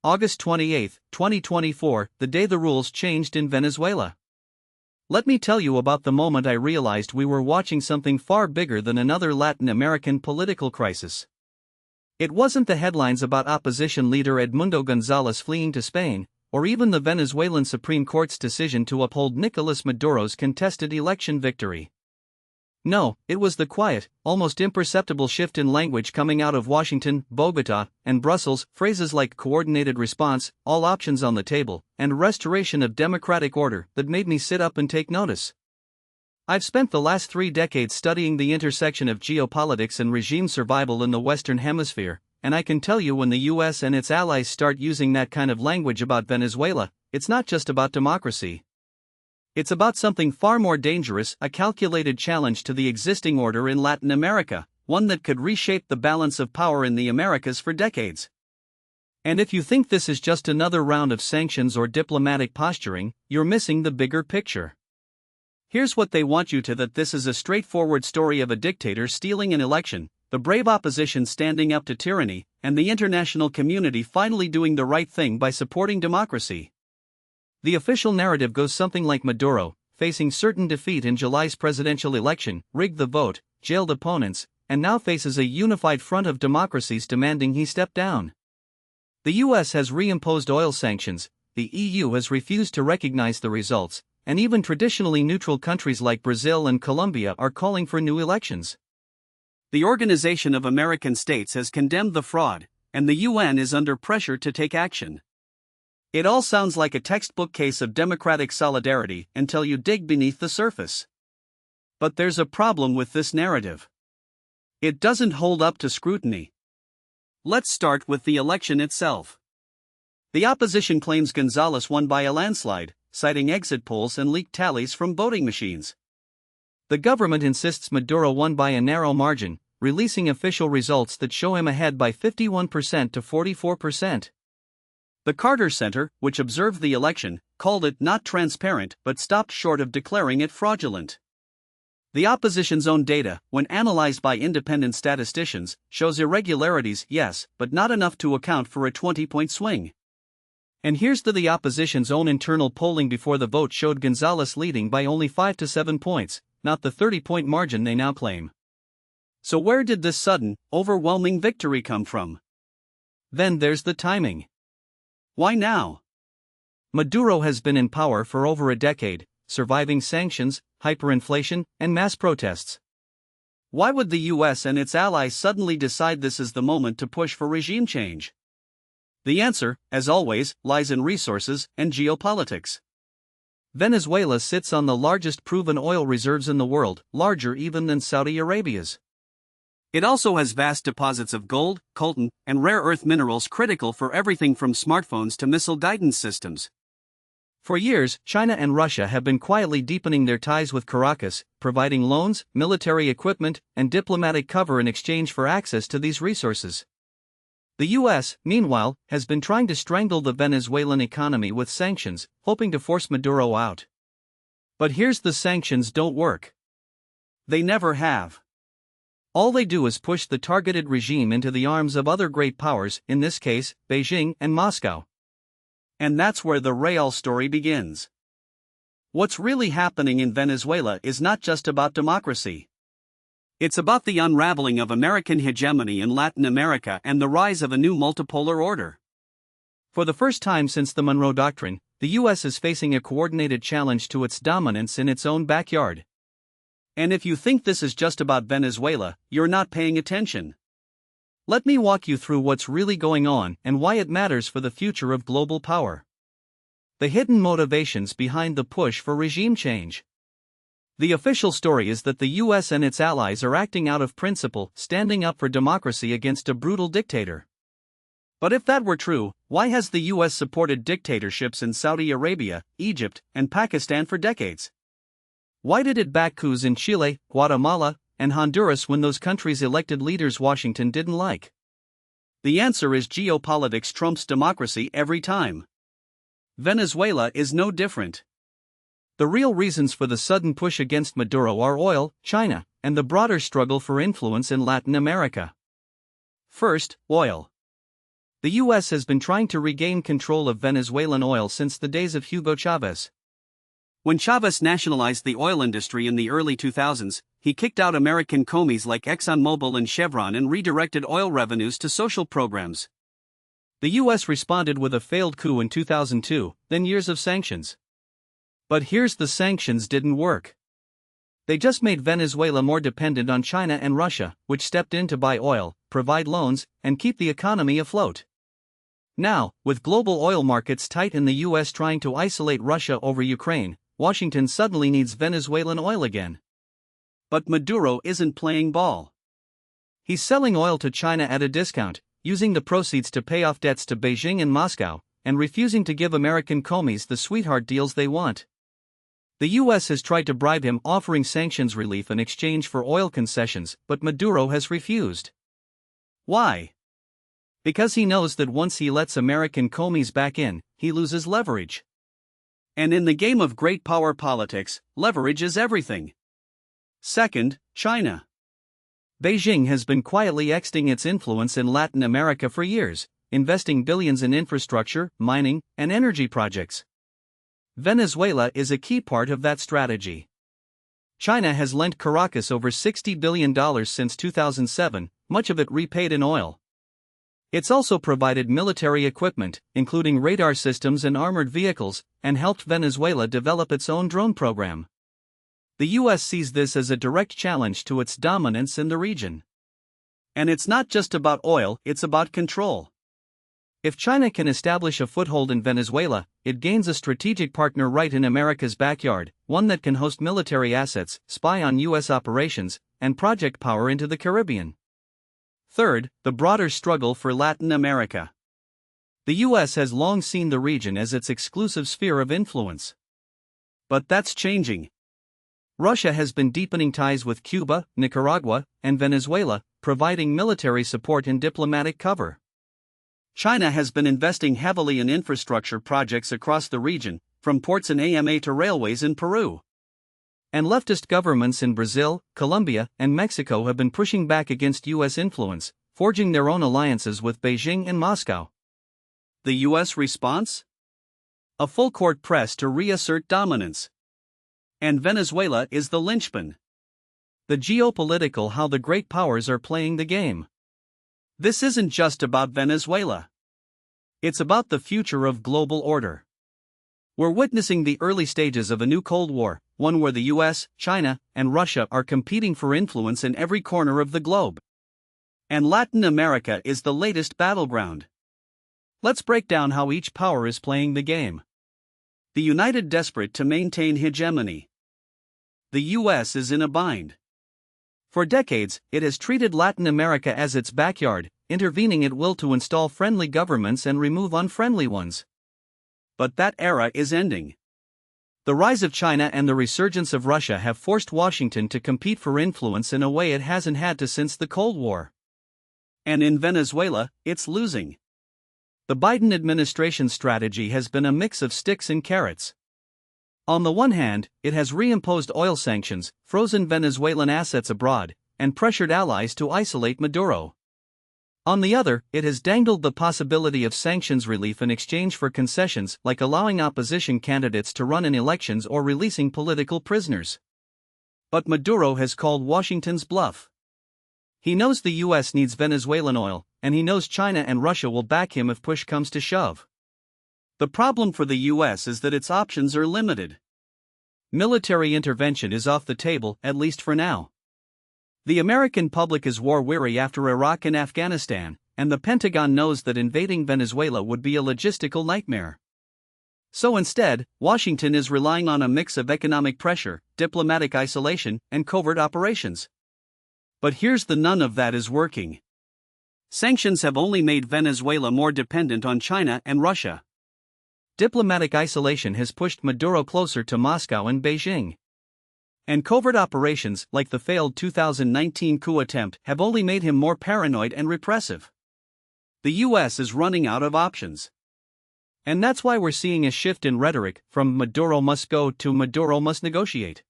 August 28, 2024, the day the rules changed in Venezuela. Let me tell you about the moment I realized we were watching something far bigger than another Latin American political crisis. It wasn't the headlines about opposition leader Edmundo González fleeing to Spain, or even the Venezuelan Supreme Court's decision to uphold Nicolás Maduro's contested election victory. No, it was the quiet, almost imperceptible shift in language coming out of Washington, Bogotá, and Brussels, phrases like coordinated response, all options on the table, and restoration of democratic order that made me sit up and take notice. I've spent the last 3 decades studying the intersection of geopolitics and regime survival in the Western Hemisphere, and I can tell you when the US and its allies start using that kind of language about Venezuela, it's not just about democracy. It's about something far more dangerous, a calculated challenge to the existing order in Latin America, one that could reshape the balance of power in the Americas for decades. And if you think this is just another round of sanctions or diplomatic posturing, you're missing the bigger picture. Here's what they want you to: that this is a straightforward story of a dictator stealing an election, the brave opposition standing up to tyranny, and the international community finally doing the right thing by supporting democracy. The official narrative goes something like: Maduro, facing certain defeat in July's presidential election, rigged the vote, jailed opponents, and now faces a unified front of democracies demanding he step down. The US has reimposed oil sanctions, the EU has refused to recognize the results, and even traditionally neutral countries like Brazil and Colombia are calling for new elections. The Organization of American States has condemned the fraud, and the UN is under pressure to take action. It all sounds like a textbook case of democratic solidarity until you dig beneath the surface. But there's a problem with this narrative. It doesn't hold up to scrutiny. Let's start with the election itself. The opposition claims González won by a landslide, citing exit polls and leaked tallies from voting machines. The government insists Maduro won by a narrow margin, releasing official results that show him ahead by 51% to 44%. The Carter Center, which observed the election, called it not transparent but stopped short of declaring it fraudulent. The opposition's own data, when analyzed by independent statisticians, shows irregularities, yes, but not enough to account for a 20-point swing. And here's the opposition's own internal polling before the vote showed González leading by only 5 to 7 points, not the 30-point margin they now claim. So where did this sudden, overwhelming victory come from? Then there's the timing. Why now? Maduro has been in power for over a decade, surviving sanctions, hyperinflation, and mass protests. Why would the US and its allies suddenly decide this is the moment to push for regime change? The answer, as always, lies in resources and geopolitics. Venezuela sits on the largest proven oil reserves in the world, larger even than Saudi Arabia's. It also has vast deposits of gold, coltan, and rare earth minerals critical for everything from smartphones to missile guidance systems. For years, China and Russia have been quietly deepening their ties with Caracas, providing loans, military equipment, and diplomatic cover in exchange for access to these resources. The US, meanwhile, has been trying to strangle the Venezuelan economy with sanctions, hoping to force Maduro out. But here's the: sanctions don't work. They never have. All they do is push the targeted regime into the arms of other great powers, in this case, Beijing and Moscow. And that's where the real story begins. What's really happening in Venezuela is not just about democracy. It's about the unraveling of American hegemony in Latin America and the rise of a new multipolar order. For the first time since the Monroe Doctrine, the US is facing a coordinated challenge to its dominance in its own backyard. And if you think this is just about Venezuela, you're not paying attention. Let me walk you through what's really going on and why it matters for the future of global power. The hidden motivations behind the push for regime change. The official story is that the US and its allies are acting out of principle, standing up for democracy against a brutal dictator. But if that were true, why has the US supported dictatorships in Saudi Arabia, Egypt, and Pakistan for decades? Why did it back coups in Chile, Guatemala, and Honduras when those countries elected leaders Washington didn't like? The answer is geopolitics trumps democracy every time. Venezuela is no different. The real reasons for the sudden push against Maduro are oil, China, and the broader struggle for influence in Latin America. First, oil. The US has been trying to regain control of Venezuelan oil since the days of Hugo Chavez. When Chavez nationalized the oil industry in the early 2000s, he kicked out American companies like ExxonMobil and Chevron and redirected oil revenues to social programs. The US responded with a failed coup in 2002, then years of sanctions. But here's the sanctions didn't work. They just made Venezuela more dependent on China and Russia, which stepped in to buy oil, provide loans, and keep the economy afloat. Now, with global oil markets tight and the US trying to isolate Russia over Ukraine, Washington suddenly needs Venezuelan oil again. But Maduro isn't playing ball. He's selling oil to China at a discount, using the proceeds to pay off debts to Beijing and Moscow, and refusing to give American companies the sweetheart deals they want. The US has tried to bribe him, offering sanctions relief in exchange for oil concessions, but Maduro has refused. Why? Because he knows that once he lets American companies back in, he loses leverage. And in the game of great power politics, leverage is everything. Second, China. Beijing has been quietly extending its influence in Latin America for years, investing billions in infrastructure, mining, and energy projects. Venezuela is a key part of that strategy. China has lent Caracas over $60 billion since 2007, much of it repaid in oil. It's also provided military equipment, including radar systems and armored vehicles, and helped Venezuela develop its own drone program. The US sees this as a direct challenge to its dominance in the region. And it's not just about oil, it's about control. If China can establish a foothold in Venezuela, it gains a strategic partner right in America's backyard, one that can host military assets, spy on US operations, and project power into the Caribbean. Third, the broader struggle for Latin America. The US has long seen the region as its exclusive sphere of influence. But that's changing. Russia has been deepening ties with Cuba, Nicaragua, and Venezuela, providing military support and diplomatic cover. China has been investing heavily in infrastructure projects across the region, from ports in AMA to railways in Peru. And leftist governments in Brazil, Colombia, and Mexico have been pushing back against US influence, forging their own alliances with Beijing and Moscow. The US response? A full-court press to reassert dominance. And Venezuela is the linchpin. The geopolitical how the great powers are playing the game. This isn't just about Venezuela. It's about the future of global order. We're witnessing the early stages of a new Cold War, one where the US, China, and Russia are competing for influence in every corner of the globe. And Latin America is the latest battleground. Let's break down how each power is playing the game. The United desperate to maintain hegemony. The US is in a bind. For decades, it has treated Latin America as its backyard, intervening at will to install friendly governments and remove unfriendly ones. But that era is ending. The rise of China and the resurgence of Russia have forced Washington to compete for influence in a way it hasn't had to since the Cold War. And in Venezuela, it's losing. The Biden administration's strategy has been a mix of sticks and carrots. On the one hand, it has reimposed oil sanctions, frozen Venezuelan assets abroad, and pressured allies to isolate Maduro. On the other, it has dangled the possibility of sanctions relief in exchange for concessions like allowing opposition candidates to run in elections or releasing political prisoners. But Maduro has called Washington's bluff. He knows the US needs Venezuelan oil, and he knows China and Russia will back him if push comes to shove. The problem for the US is that its options are limited. Military intervention is off the table, at least for now. The American public is war-weary after Iraq and Afghanistan, and the Pentagon knows that invading Venezuela would be a logistical nightmare. So instead, Washington is relying on a mix of economic pressure, diplomatic isolation, and covert operations. But here's the none of that is working. Sanctions have only made Venezuela more dependent on China and Russia. Diplomatic isolation has pushed Maduro closer to Moscow and Beijing. And covert operations, like the failed 2019 coup attempt, have only made him more paranoid and repressive. The US is running out of options. And that's why we're seeing a shift in rhetoric from Maduro must go to Maduro must negotiate.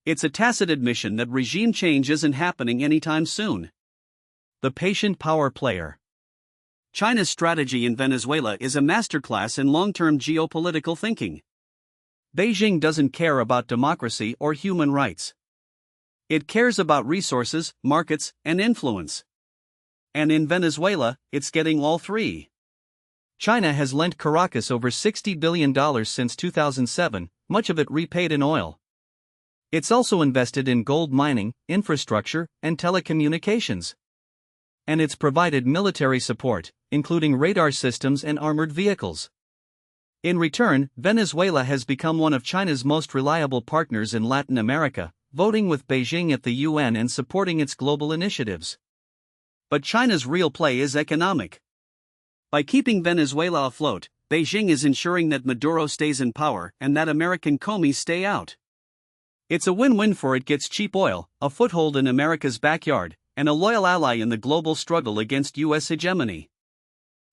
It's a tacit admission that regime change isn't happening anytime soon. The patient power player. China's strategy in Venezuela is a masterclass in long-term geopolitical thinking. Beijing doesn't care about democracy or human rights. It cares about resources, markets, and influence. And in Venezuela, it's getting all three. China has lent Caracas over $60 billion since 2007, much of it repaid in oil. It's also invested in gold mining, infrastructure, and telecommunications. And it's provided military support, including radar systems and armored vehicles. In return, Venezuela has become one of China's most reliable partners in Latin America, voting with Beijing at the UN and supporting its global initiatives. But China's real play is economic. By keeping Venezuela afloat, Beijing is ensuring that Maduro stays in power and that American commies stay out. It's a win-win, for it gets cheap oil, a foothold in America's backyard, and a loyal ally in the global struggle against U.S. hegemony.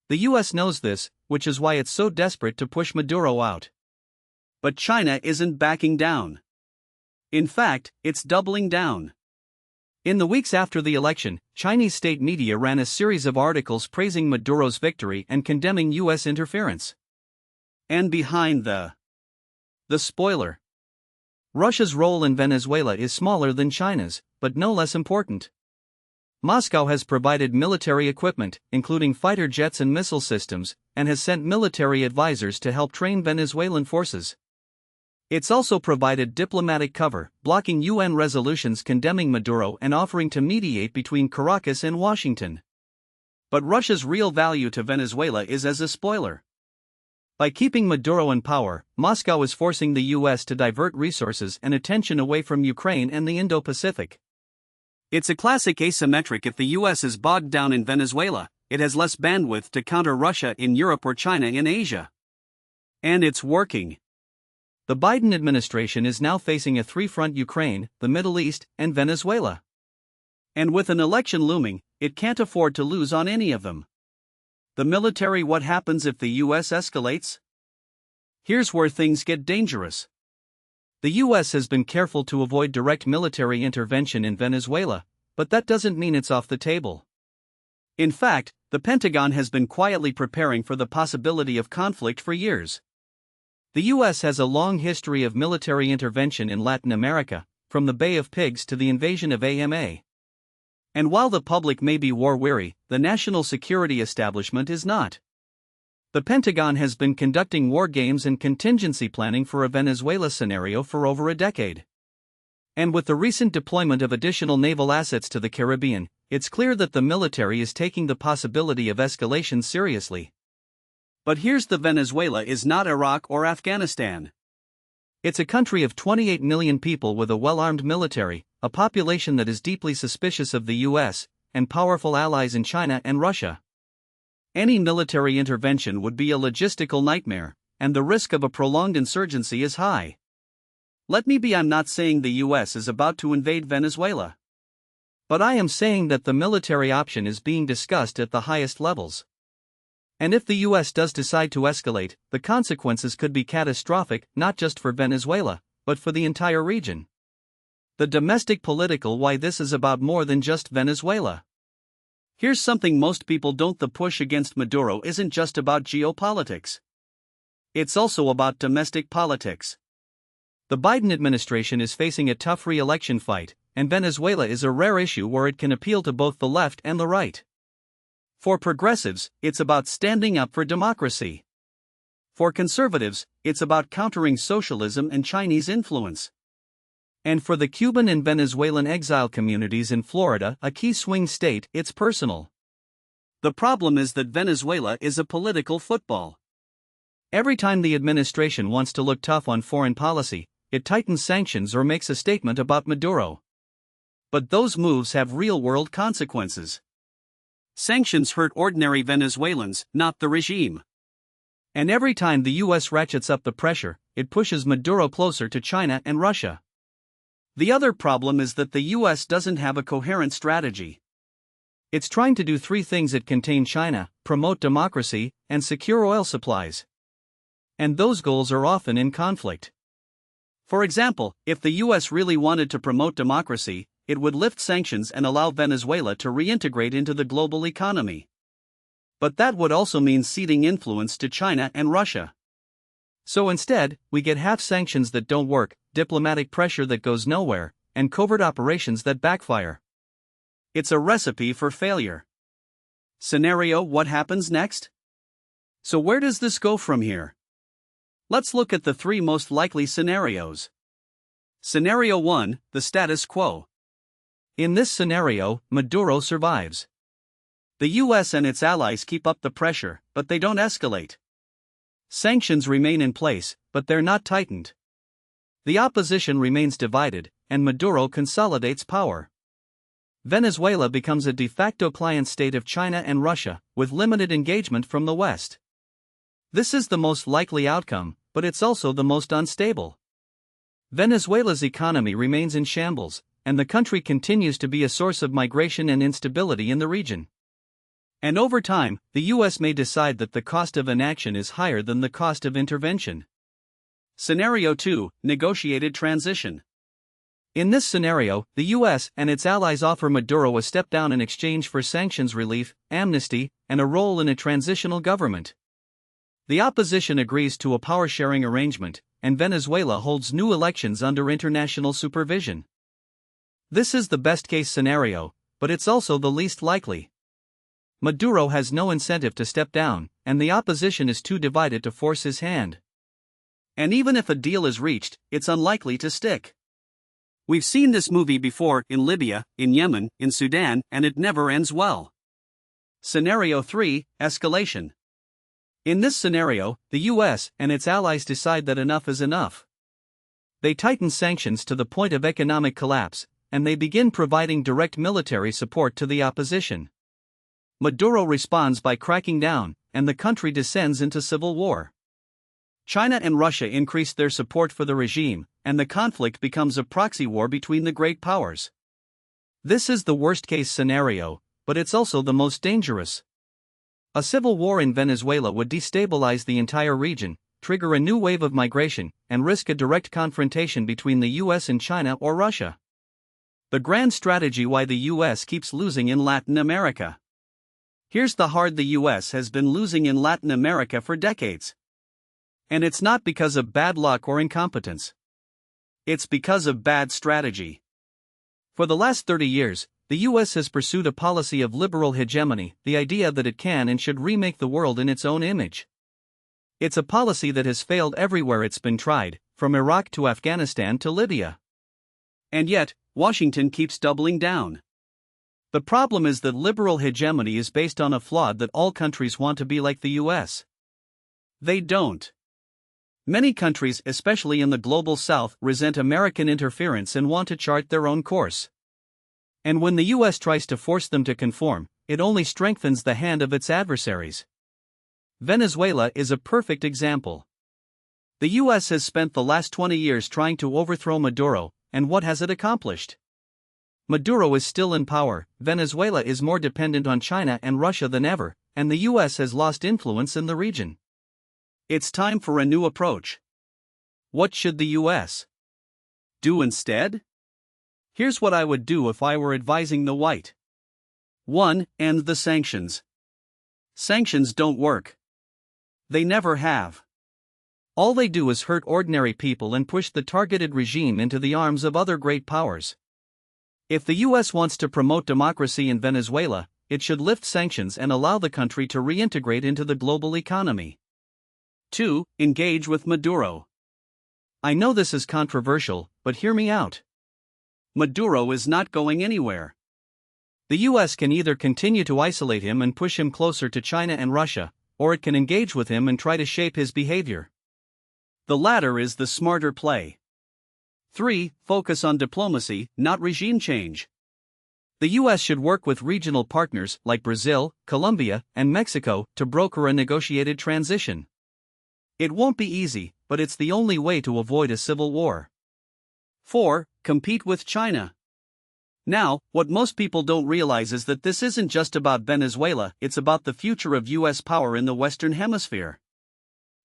The U.S. knows this, which is why it's so desperate to push Maduro out. But China isn't backing down. In fact, it's doubling down. In the weeks after the election, Chinese state media ran a series of articles praising Maduro's victory and condemning U.S. interference. And behind the spoiler, Russia's role in Venezuela is smaller than China's, but no less important. Moscow has provided military equipment, including fighter jets and missile systems, and has sent military advisors to help train Venezuelan forces. It's also provided diplomatic cover, blocking UN resolutions condemning Maduro and offering to mediate between Caracas and Washington. But Russia's real value to Venezuela is as a spoiler. By keeping Maduro in power, Moscow is forcing the US to divert resources and attention away from Ukraine and the Indo-Pacific. It's a classic asymmetric. If the US is bogged down in Venezuela, it has less bandwidth to counter Russia in Europe or China in Asia. And it's working. The Biden administration is now facing a three-front: Ukraine, the Middle East, and Venezuela. And with an election looming, it can't afford to lose on any of them. The military: what happens if the US escalates? Here's where things get dangerous. The US has been careful to avoid direct military intervention in Venezuela, but that doesn't mean it's off the table. In fact, the Pentagon has been quietly preparing for the possibility of conflict for years. The US has a long history of military intervention in Latin America, from the Bay of Pigs to the invasion of AMA. And while the public may be war-weary, the national security establishment is not. The Pentagon has been conducting war games and contingency planning for a Venezuela scenario for over a decade. And with the recent deployment of additional naval assets to the Caribbean, it's clear that the military is taking the possibility of escalation seriously. But here's the: Venezuela is not Iraq or Afghanistan. It's a country of 28 million people with a well-armed military, a population that is deeply suspicious of the US, and powerful allies in China and Russia. Any military intervention would be a logistical nightmare, and the risk of a prolonged insurgency is high. Let me be: I'm not saying the US is about to invade Venezuela. But I am saying that the military option is being discussed at the highest levels. And if the US does decide to escalate, the consequences could be catastrophic, not just for Venezuela, but for the entire region. The domestic political: why this is about more than just Venezuela. Here's something most people don't: the push against Maduro isn't just about geopolitics. It's also about domestic politics. The Biden administration is facing a tough re-election fight, and Venezuela is a rare issue where it can appeal to both the left and the right. For progressives, it's about standing up for democracy. For conservatives, it's about countering socialism and Chinese influence. And for the Cuban and Venezuelan exile communities in Florida, a key swing state, it's personal. The problem is that Venezuela is a political football. Every time the administration wants to look tough on foreign policy, it tightens sanctions or makes a statement about Maduro. But those moves have real-world consequences. Sanctions hurt ordinary Venezuelans, not the regime. And every time the US ratchets up the pressure, it pushes Maduro closer to China and Russia. The other problem is that the US doesn't have a coherent strategy. It's trying to do three things: it contain China, promote democracy, and secure oil supplies. And those goals are often in conflict. For example, if the US really wanted to promote democracy, it would lift sanctions and allow Venezuela to reintegrate into the global economy. But that would also mean ceding influence to China and Russia. So instead, we get half sanctions that don't work, diplomatic pressure that goes nowhere, and covert operations that backfire. It's a recipe for failure. Scenario: what happens next? So where does this go from here? Let's look at the three most likely scenarios. Scenario 1, the status quo. In this scenario, Maduro survives. The US and its allies keep up the pressure, but they don't escalate. Sanctions remain in place, but they're not tightened. The opposition remains divided, and Maduro consolidates power. Venezuela becomes a de facto client state of China and Russia, with limited engagement from the West. This is the most likely outcome, but it's also the most unstable. Venezuela's economy remains in shambles, and the country continues to be a source of migration and instability in the region. And over time, the US may decide that the cost of inaction is higher than the cost of intervention. Scenario 2, negotiated transition. In this scenario, the US and its allies offer Maduro a step down in exchange for sanctions relief, amnesty, and a role in a transitional government. The opposition agrees to a power-sharing arrangement, and Venezuela holds new elections under international supervision. This is the best-case scenario, but it's also the least likely. Maduro has no incentive to step down, and the opposition is too divided to force his hand. And even if a deal is reached, it's unlikely to stick. We've seen this movie before in Libya, in Yemen, in Sudan, and it never ends well. Scenario 3, escalation. In this scenario, the US and its allies decide that enough is enough. They tighten sanctions to the point of economic collapse, and they begin providing direct military support to the opposition. Maduro responds by cracking down, and the country descends into civil war. China and Russia increase their support for the regime, and the conflict becomes a proxy war between the great powers. This is the worst-case scenario, but it's also the most dangerous. A civil war in Venezuela would destabilize the entire region, trigger a new wave of migration, and risk a direct confrontation between the US and China or Russia. The grand strategy why the US keeps losing in Latin America. Here's the hard: the US has been losing in Latin America for decades. And it's not because of bad luck or incompetence. It's because of bad strategy. For the last 30 years, the US has pursued a policy of liberal hegemony, the idea that it can and should remake the world in its own image. It's a policy that has failed everywhere it's been tried, from Iraq to Afghanistan to Libya. And yet, Washington keeps doubling down. The problem is that liberal hegemony is based on a flaw that all countries want to be like the US. They don't. Many countries, especially in the global South, resent American interference and want to chart their own course. And when the US tries to force them to conform, it only strengthens the hand of its adversaries. Venezuela is a perfect example. The US has spent the last 20 years trying to overthrow Maduro, and what has it accomplished? Maduro is still in power, Venezuela is more dependent on China and Russia than ever, and the US has lost influence in the region. It's time for a new approach. What should the US do instead? Here's what I would do if I were advising the White. 1. End the sanctions. Sanctions don't work. They never have. All they do is hurt ordinary people and push the targeted regime into the arms of other great powers. If the US wants to promote democracy in Venezuela, it should lift sanctions and allow the country to reintegrate into the global economy. 2. Engage with Maduro. I know this is controversial, but hear me out. Maduro is not going anywhere. The US can either continue to isolate him and push him closer to China and Russia, or it can engage with him and try to shape his behavior. The latter is the smarter play. 3. Focus on diplomacy, not regime change. The US should work with regional partners like Brazil, Colombia, and Mexico to broker a negotiated transition. It won't be easy, but it's the only way to avoid a civil war. 4. Compete with China. Now, what most people don't realize is that this isn't just about Venezuela, it's about the future of US power in the Western Hemisphere.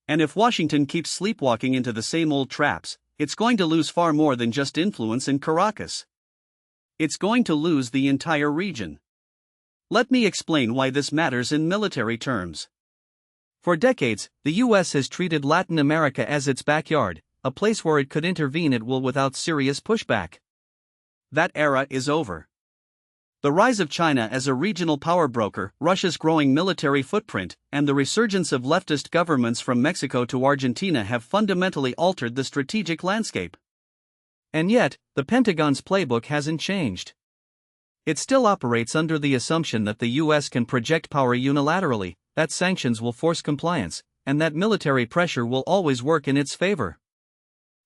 And if Washington keeps sleepwalking into the same old traps, it's going to lose far more than just influence in Caracas. It's going to lose the entire region. Let me explain why this matters in military terms. For decades, the US has treated Latin America as its backyard, a place where it could intervene at will without serious pushback. That era is over. The rise of China as a regional power broker, Russia's growing military footprint, and the resurgence of leftist governments from Mexico to Argentina have fundamentally altered the strategic landscape. And yet, the Pentagon's playbook hasn't changed. It still operates under the assumption that the US can project power unilaterally, that sanctions will force compliance, and that military pressure will always work in its favor.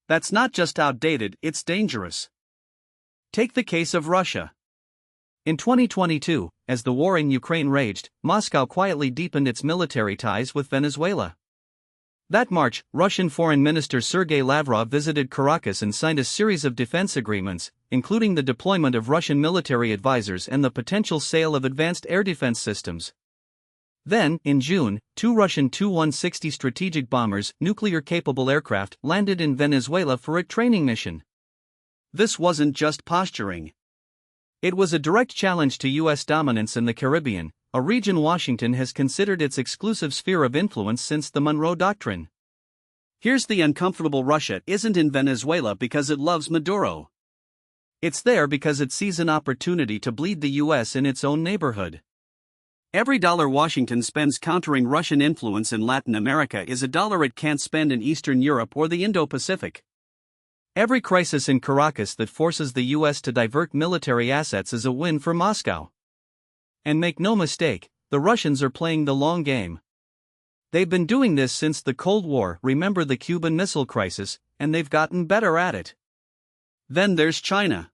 That's not just outdated, it's dangerous. Take the case of Russia. In 2022, as the war in Ukraine raged, Moscow quietly deepened its military ties with Venezuela. That March, Russian Foreign Minister Sergei Lavrov visited Caracas and signed a series of defense agreements, including the deployment of Russian military advisors and the potential sale of advanced air defense systems. Then, in June, two Russian Tu-160 strategic bombers, nuclear-capable aircraft, landed in Venezuela for a training mission. This wasn't just posturing. It was a direct challenge to U.S. dominance in the Caribbean, a region Washington has considered its exclusive sphere of influence since the Monroe Doctrine. Here's the uncomfortable: Russia isn't in Venezuela because it loves Maduro. It's there because it sees an opportunity to bleed the U.S. in its own neighborhood. Every dollar Washington spends countering Russian influence in Latin America is a dollar it can't spend in Eastern Europe or the Indo-Pacific. Every crisis in Caracas that forces the U.S. to divert military assets is a win for Moscow. And make no mistake, the Russians are playing the long game. They've been doing this since the Cold War, remember the Cuban Missile Crisis, and they've gotten better at it. Then there's China.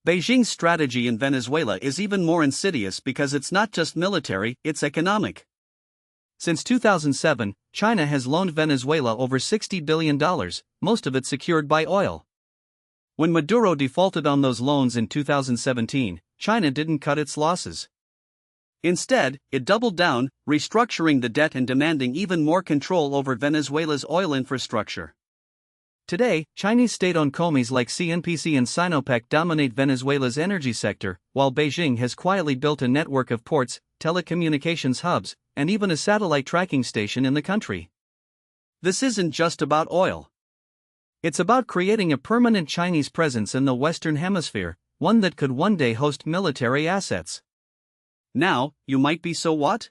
Beijing's strategy in Venezuela is even more insidious because it's not just military, it's economic. Since 2007, China has loaned Venezuela over $60 billion, most of it secured by oil. When Maduro defaulted on those loans in 2017, China didn't cut its losses. Instead, it doubled down, restructuring the debt and demanding even more control over Venezuela's oil infrastructure. Today, Chinese state-owned companies like CNPC and Sinopec dominate Venezuela's energy sector, while Beijing has quietly built a network of ports, telecommunications hubs, and even a satellite tracking station in the country. This isn't just about oil. It's about creating a permanent Chinese presence in the Western Hemisphere, one that could one day host military assets. Now, you might be so what?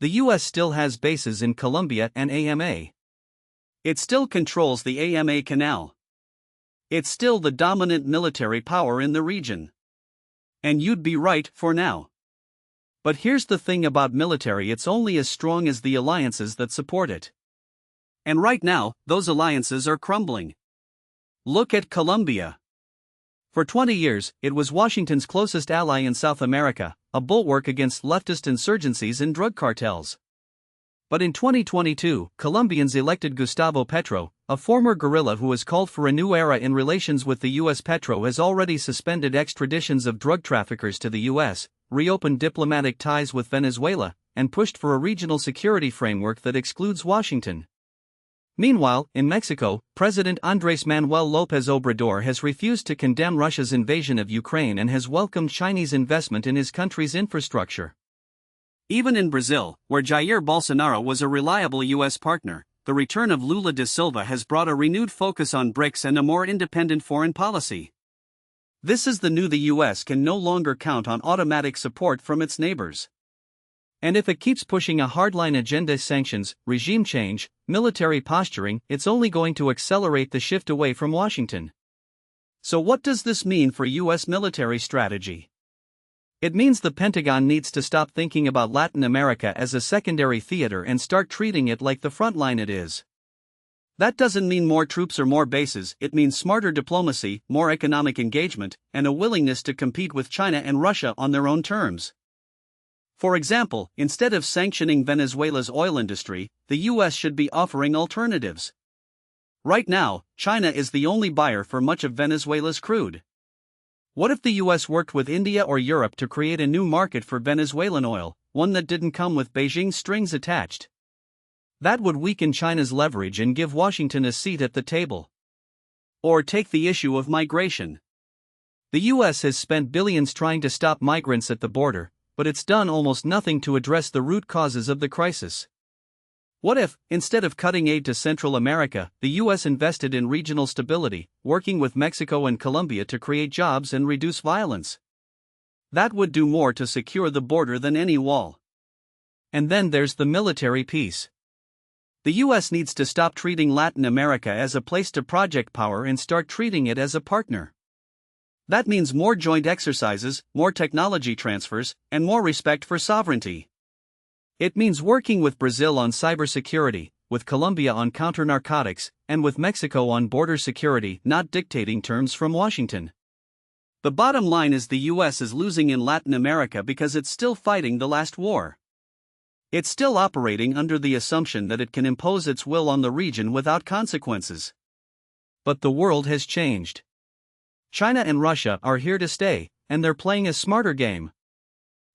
The US still has bases in Colombia and AMA. It still controls the AMA Canal. It's still the dominant military power in the region. And you'd be right for now. But here's the thing about military: it's only as strong as the alliances that support it. And right now, those alliances are crumbling. Look at Colombia. For 20 years, it was Washington's closest ally in South America, a bulwark against leftist insurgencies and drug cartels. But in 2022, Colombians elected Gustavo Petro, a former guerrilla who has called for a new era in relations with the U.S. Petro has already suspended extraditions of drug traffickers to the U.S., reopened diplomatic ties with Venezuela, and pushed for a regional security framework that excludes Washington. Meanwhile, in Mexico, President Andrés Manuel López Obrador has refused to condemn Russia's invasion of Ukraine and has welcomed Chinese investment in his country's infrastructure. Even in Brazil, where Jair Bolsonaro was a reliable U.S. partner, the return of Lula da Silva has brought a renewed focus on BRICS and a more independent foreign policy. This is the new: the U.S. can no longer count on automatic support from its neighbors. And if it keeps pushing a hardline agenda, sanctions, regime change, military posturing, it's only going to accelerate the shift away from Washington. So what does this mean for U.S. military strategy? It means the Pentagon needs to stop thinking about Latin America as a secondary theater and start treating it like the front line it is. That doesn't mean more troops or more bases, it means smarter diplomacy, more economic engagement, and a willingness to compete with China and Russia on their own terms. For example, instead of sanctioning Venezuela's oil industry, the U.S. should be offering alternatives. Right now, China is the only buyer for much of Venezuela's crude. What if the U.S. worked with India or Europe to create a new market for Venezuelan oil, one that didn't come with Beijing strings attached? That would weaken China's leverage and give Washington a seat at the table. Or take the issue of migration. The U.S. has spent billions trying to stop migrants at the border, but it's done almost nothing to address the root causes of the crisis. What if, instead of cutting aid to Central America, the U.S. invested in regional stability, working with Mexico and Colombia to create jobs and reduce violence? That would do more to secure the border than any wall. And then there's the military piece. The U.S. needs to stop treating Latin America as a place to project power and start treating it as a partner. That means more joint exercises, more technology transfers, and more respect for sovereignty. It means working with Brazil on cybersecurity, with Colombia on counter-narcotics, and with Mexico on border security, not dictating terms from Washington. The bottom line is the U.S. is losing in Latin America because it's still fighting the last war. It's still operating under the assumption that it can impose its will on the region without consequences. But the world has changed. China and Russia are here to stay, and they're playing a smarter game.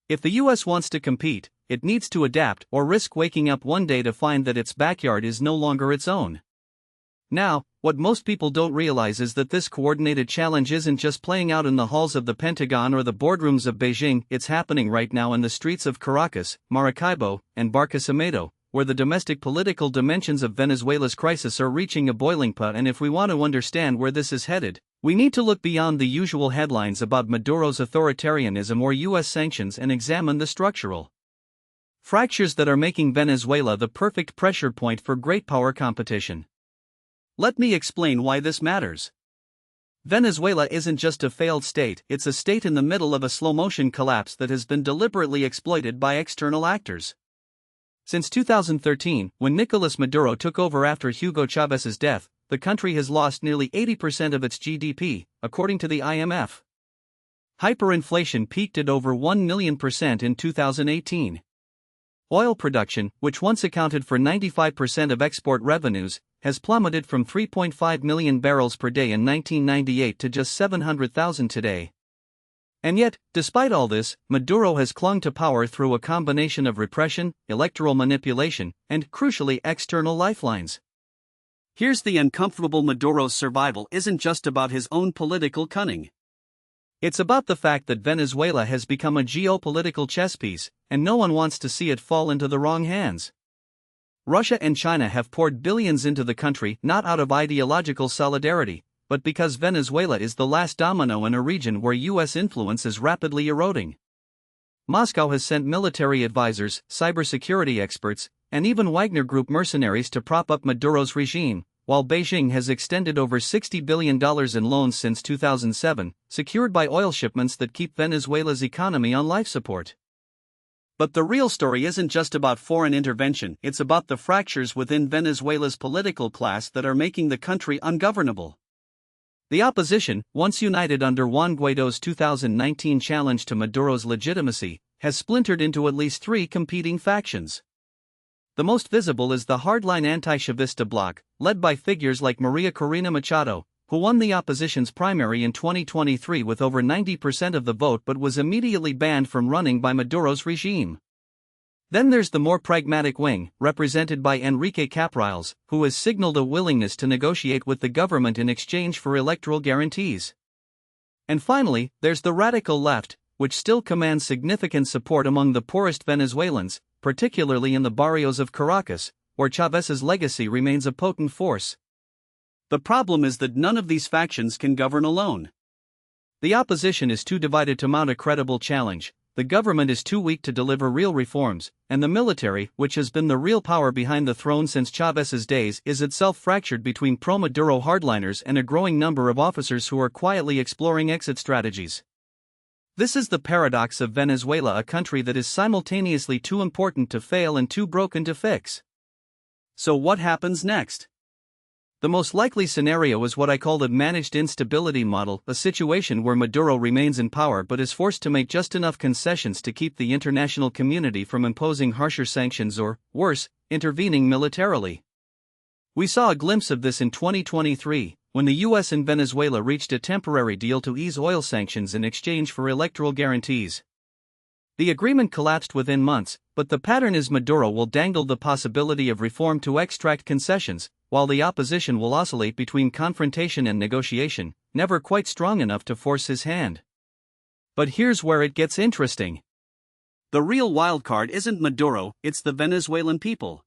If the US wants to compete, it needs to adapt or risk waking up one day to find that its backyard is no longer its own. Now, what most people don't realize is that this coordinated challenge isn't just playing out in the halls of the Pentagon or the boardrooms of Beijing, it's happening right now in the streets of Caracas, Maracaibo, and Barquisimeto, where the domestic political dimensions of Venezuela's crisis are reaching a boiling point. And if we want to understand where this is headed, we need to look beyond the usual headlines about Maduro's authoritarianism or US sanctions and examine the structural fractures that are making Venezuela the perfect pressure point for great power competition. Let me explain why this matters. Venezuela isn't just a failed state, it's a state in the middle of a slow-motion collapse that has been deliberately exploited by external actors. Since 2013, when Nicolas Maduro took over after Hugo Chávez's death, the country has lost nearly 80% of its GDP, according to the IMF. Hyperinflation peaked at over 1 million% in 2018. Oil production, which once accounted for 95% of export revenues, has plummeted from 3.5 million barrels per day in 1998 to just 700,000 today. And yet, despite all this, Maduro has clung to power through a combination of repression, electoral manipulation, and, crucially, external lifelines. Here's the uncomfortable: Maduro's survival isn't just about his own political cunning. It's about the fact that Venezuela has become a geopolitical chess piece, and no one wants to see it fall into the wrong hands. Russia and China have poured billions into the country not out of ideological solidarity, but because Venezuela is the last domino in a region where US influence is rapidly eroding. Moscow has sent military advisors, cybersecurity experts, and even Wagner Group mercenaries to prop up Maduro's regime, while Beijing has extended over $60 billion in loans since 2007, secured by oil shipments that keep Venezuela's economy on life support. But the real story isn't just about foreign intervention, it's about the fractures within Venezuela's political class that are making the country ungovernable. The opposition, once united under Juan Guaido's 2019 challenge to Maduro's legitimacy, has splintered into at least three competing factions. The most visible is the hardline anti-Chavista bloc, led by figures like Maria Corina Machado, who won the opposition's primary in 2023 with over 90% of the vote but was immediately banned from running by Maduro's regime. Then there's the more pragmatic wing, represented by Enrique Capriles, who has signaled a willingness to negotiate with the government in exchange for electoral guarantees. And finally, there's the radical left, which still commands significant support among the poorest Venezuelans, particularly in the barrios of Caracas, where Chávez's legacy remains a potent force. The problem is that none of these factions can govern alone. The opposition is too divided to mount a credible challenge, the government is too weak to deliver real reforms, and the military, which has been the real power behind the throne since Chávez's days, is itself fractured between pro-Maduro hardliners and a growing number of officers who are quietly exploring exit strategies. This is the paradox of Venezuela, a country that is simultaneously too important to fail and too broken to fix. So what happens next? The most likely scenario is what I call the managed instability model, a situation where Maduro remains in power but is forced to make just enough concessions to keep the international community from imposing harsher sanctions or, worse, intervening militarily. We saw a glimpse of this in 2023, when the US and Venezuela reached a temporary deal to ease oil sanctions in exchange for electoral guarantees. The agreement collapsed within months, but the pattern is Maduro will dangle the possibility of reform to extract concessions, while the opposition will oscillate between confrontation and negotiation, never quite strong enough to force his hand. But here's where it gets interesting. The real wildcard isn't Maduro, it's the Venezuelan people.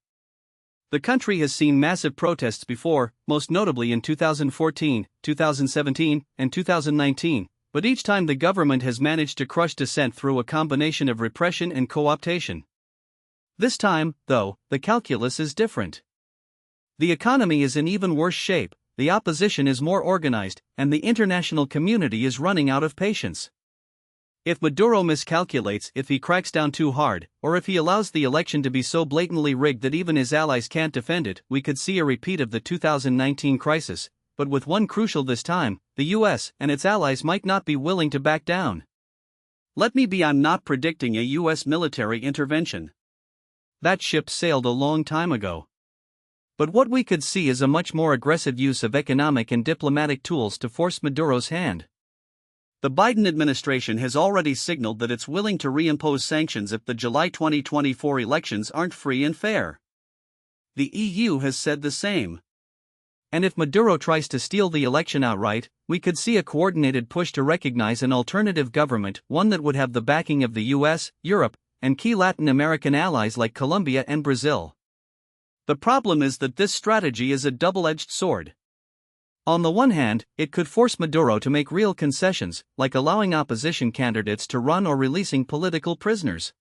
The country has seen massive protests before, most notably in 2014, 2017, and 2019, but each time the government has managed to crush dissent through a combination of repression and co-optation. This time, though, the calculus is different. The economy is in even worse shape, the opposition is more organized, and the international community is running out of patience. If Maduro miscalculates, if he cracks down too hard, or if he allows the election to be so blatantly rigged that even his allies can't defend it, we could see a repeat of the 2019 crisis, but with one crucial this time: the US and its allies might not be willing to back down. Let me be, I'm not predicting a US military intervention. That ship sailed a long time ago. But what we could see is a much more aggressive use of economic and diplomatic tools to force Maduro's hand. The Biden administration has already signaled that it's willing to reimpose sanctions if the July 2024 elections aren't free and fair. The EU has said the same. And if Maduro tries to steal the election outright, we could see a coordinated push to recognize an alternative government, one that would have the backing of the US, Europe, and key Latin American allies like Colombia and Brazil. The problem is that this strategy is a double-edged sword. On the one hand, it could force Maduro to make real concessions, like allowing opposition candidates to run or releasing political prisoners.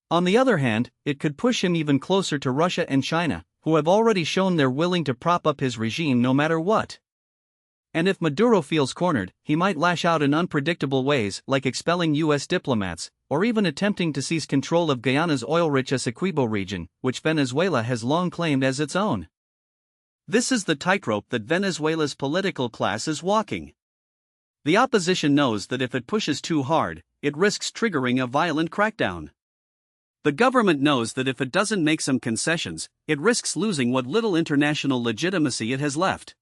On the other hand, it could push him even closer to Russia and China, who have already shown they're willing to prop up his regime no matter what. And if Maduro feels cornered, he might lash out in unpredictable ways, like expelling US diplomats, or even attempting to seize control of Guyana's oil-rich Essequibo region, which Venezuela has long claimed as its own. This is the tightrope that Venezuela's political class is walking. The opposition knows that if it pushes too hard, it risks triggering a violent crackdown. The government knows that if it doesn't make some concessions, it risks losing what little international legitimacy it has left.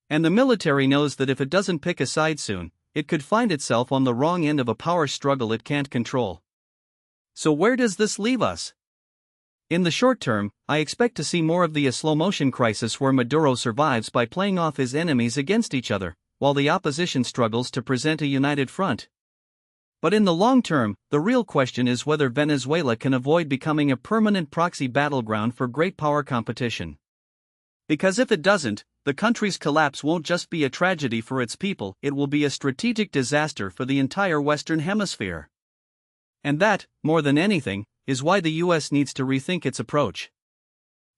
And the military knows that if it doesn't pick a side soon, it could find itself on the wrong end of a power struggle it can't control. So where does this leave us? In the short term, I expect to see more of the slow-motion crisis where Maduro survives by playing off his enemies against each other, while the opposition struggles to present a united front. But in the long term, the real question is whether Venezuela can avoid becoming a permanent proxy battleground for great power competition. Because if it doesn't, the country's collapse won't just be a tragedy for its people, it will be a strategic disaster for the entire Western Hemisphere. And that, more than anything, is why the US needs to rethink its approach.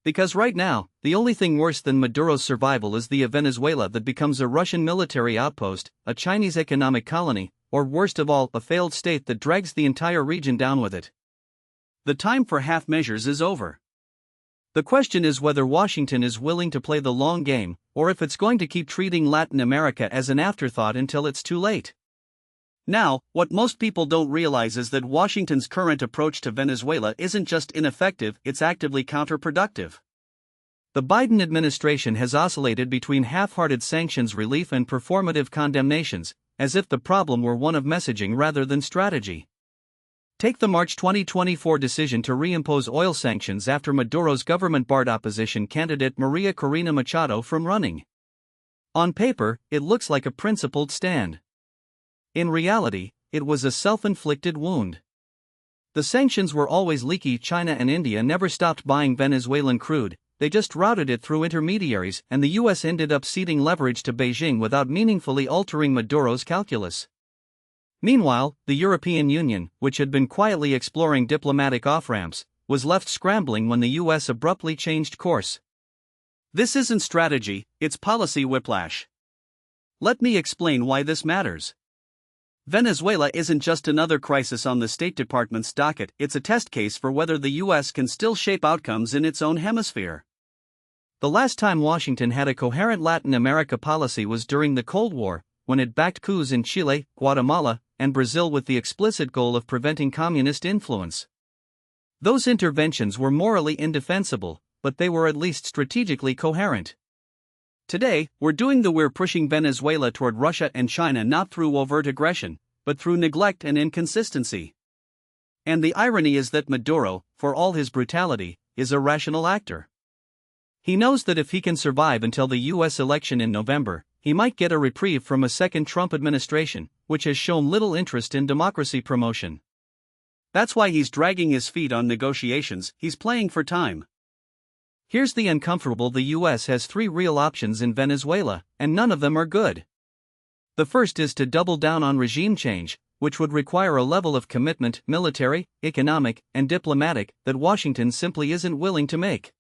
Because right now, the only thing worse than Maduro's survival is the Venezuela that becomes a Russian military outpost, a Chinese economic colony, or worst of all, a failed state that drags the entire region down with it. The time for half measures is over. The question is whether Washington is willing to play the long game, or if it's going to keep treating Latin America as an afterthought until it's too late. Now, what most people don't realize is that Washington's current approach to Venezuela isn't just ineffective, it's actively counterproductive. The Biden administration has oscillated between half-hearted sanctions relief and performative condemnations, as if the problem were one of messaging rather than strategy. Take the March 2024 decision to reimpose oil sanctions after Maduro's government barred opposition candidate Maria Corina Machado from running. On paper, it looks like a principled stand. In reality, it was a self-inflicted wound. The sanctions were always leaky. China and India never stopped buying Venezuelan crude, they just routed it through intermediaries, and the US ended up ceding leverage to Beijing without meaningfully altering Maduro's calculus. Meanwhile, the European Union, which had been quietly exploring diplomatic off-ramps, was left scrambling when the US abruptly changed course. This isn't strategy, it's policy whiplash. Let me explain why this matters. Venezuela isn't just another crisis on the State Department's docket, it's a test case for whether the US can still shape outcomes in its own hemisphere. The last time Washington had a coherent Latin America policy was during the Cold War, when it backed coups in Chile, Guatemala, and Brazil with the explicit goal of preventing communist influence. Those interventions were morally indefensible, but they were at least strategically coherent. Today, we're pushing Venezuela toward Russia and China not through overt aggression, but through neglect and inconsistency. And the irony is that Maduro, for all his brutality, is a rational actor. He knows that if he can survive until the US election in November, he might get a reprieve from a second Trump administration, which has shown little interest in democracy promotion. That's why he's dragging his feet on negotiations, he's playing for time. Here's the uncomfortable: the US has three real options in Venezuela, and none of them are good. The first is to double down on regime change, which would require a level of commitment, military, economic, and diplomatic, that Washington simply isn't willing to make.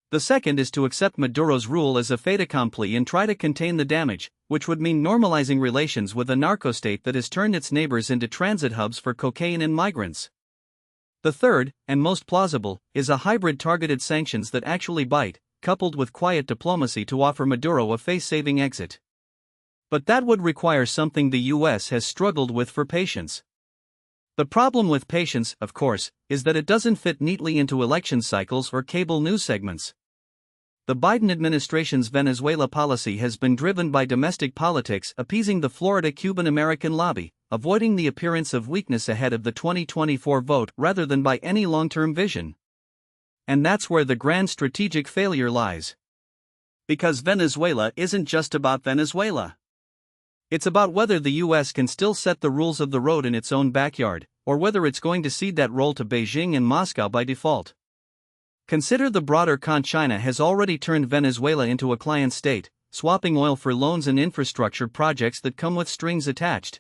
The second is to accept Maduro's rule as a fait accompli and try to contain the damage, which would mean normalizing relations with a narco-state that has turned its neighbors into transit hubs for cocaine and migrants. The third, and most plausible, is a hybrid targeted sanctions that actually bite, coupled with quiet diplomacy to offer Maduro a face-saving exit. But that would require something the US has struggled with: for patience. The problem with patience, of course, is that it doesn't fit neatly into election cycles or cable news segments. The Biden administration's Venezuela policy has been driven by domestic politics, appeasing the Florida Cuban-American lobby, avoiding the appearance of weakness ahead of the 2024 vote rather than by any long-term vision. And that's where the grand strategic failure lies. Because Venezuela isn't just about Venezuela. It's about whether the US can still set the rules of the road in its own backyard, or whether it's going to cede that role to Beijing and Moscow by default. Consider the broader con: China has already turned Venezuela into a client state, swapping oil for loans and infrastructure projects that come with strings attached.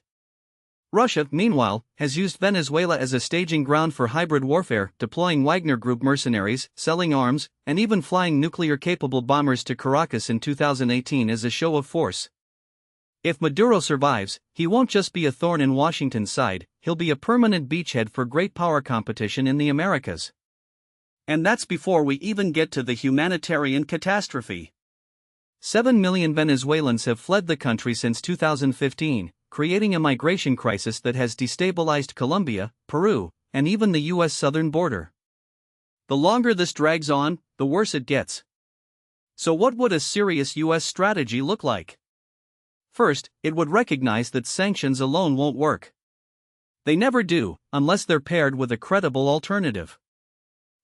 Russia, meanwhile, has used Venezuela as a staging ground for hybrid warfare, deploying Wagner Group mercenaries, selling arms, and even flying nuclear-capable bombers to Caracas in 2018 as a show of force. If Maduro survives, he won't just be a thorn in Washington's side, he'll be a permanent beachhead for great power competition in the Americas. And that's before we even get to the humanitarian catastrophe. 7 million Venezuelans have fled the country since 2015, creating a migration crisis that has destabilized Colombia, Peru, and even the US southern border. The longer this drags on, the worse it gets. So what would a serious US strategy look like? First, it would recognize that sanctions alone won't work. They never do, unless they're paired with a credible alternative.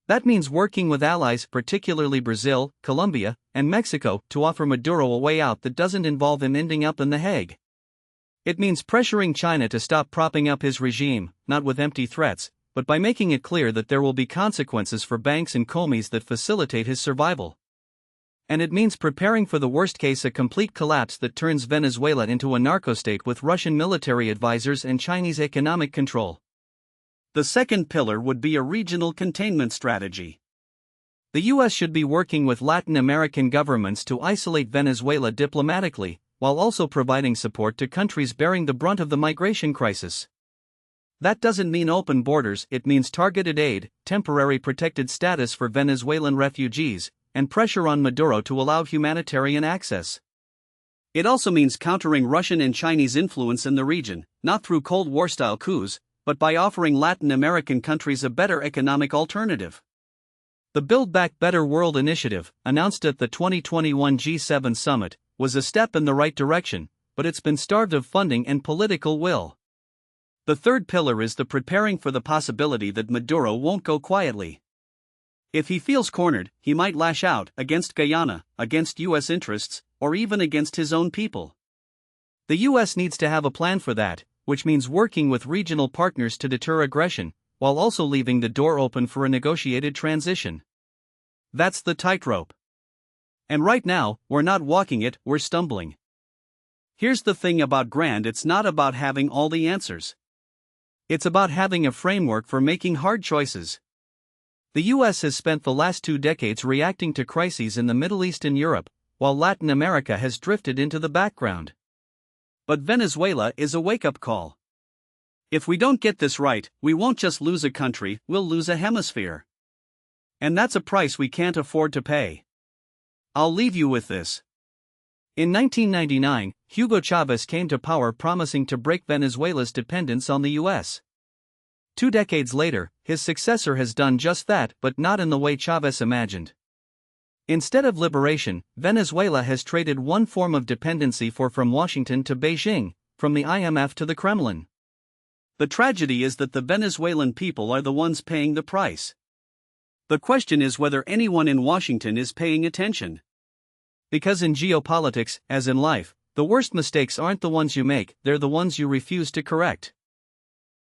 That means working with allies, particularly Brazil, Colombia, and Mexico, to offer Maduro a way out that doesn't involve him ending up in The Hague. It means pressuring China to stop propping up his regime, not with empty threats, but by making it clear that there will be consequences for banks and commies that facilitate his survival. And it means preparing for the worst case: a complete collapse that turns Venezuela into a narco-state with Russian military advisors and Chinese economic control. The second pillar would be a regional containment strategy. The US should be working with Latin American governments to isolate Venezuela diplomatically, while also providing support to countries bearing the brunt of the migration crisis. That doesn't mean open borders, it means targeted aid, temporary protected status for Venezuelan refugees, and pressure on Maduro to allow humanitarian access. It also means countering Russian and Chinese influence in the region, not through Cold War-style coups, but by offering Latin American countries a better economic alternative. The Build Back Better World initiative, announced at the 2021 G7 summit, was a step in the right direction, but it's been starved of funding and political will. The third pillar is the preparing for the possibility that Maduro won't go quietly. If he feels cornered, he might lash out against Guyana, against US interests, or even against his own people. The US needs to have a plan for that, which means working with regional partners to deter aggression, while also leaving the door open for a negotiated transition. That's the tightrope. And right now, we're not walking it, we're stumbling. Here's the thing about Grand: it's not about having all the answers. It's about having a framework for making hard choices. The US has spent the last 2 decades reacting to crises in the Middle East and Europe, while Latin America has drifted into the background. But Venezuela is a wake-up call. If we don't get this right, we won't just lose a country, we'll lose a hemisphere. And that's a price we can't afford to pay. I'll leave you with this. In 1999, Hugo Chavez came to power promising to break Venezuela's dependence on the US. 2 decades later, his successor has done just that, but not in the way Chavez imagined. Instead of liberation, Venezuela has traded one form of dependency from Washington to Beijing, from the IMF to the Kremlin. The tragedy is that the Venezuelan people are the ones paying the price. The question is whether anyone in Washington is paying attention. Because in geopolitics, as in life, the worst mistakes aren't the ones you make, they're the ones you refuse to correct.